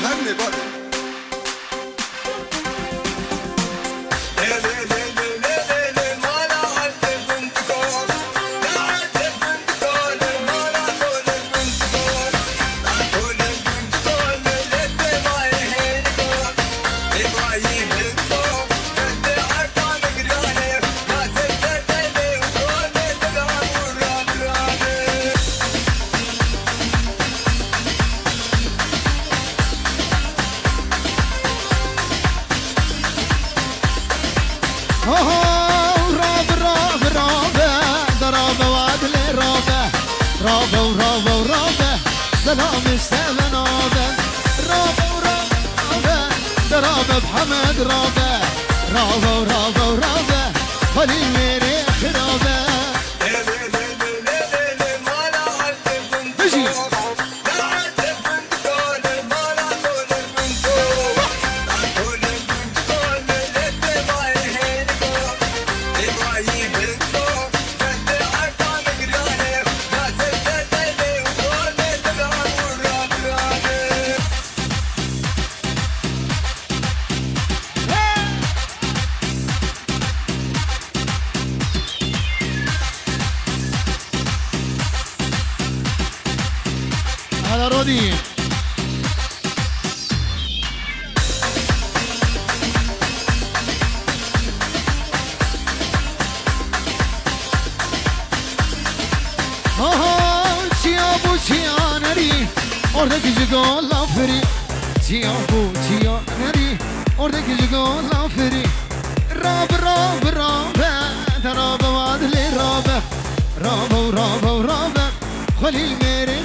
غني بابي. سلام السلام رابا ورابا درابا بحمد رابا رابا ورابا ورابا خليل ميري خرابا بجي على رودي تيابو تيانري oradaki جيجون لافري تيابو تيانري oradaki جيجون لافري راب راب راب راب وادلي راب راب وراب وراب خليل ميري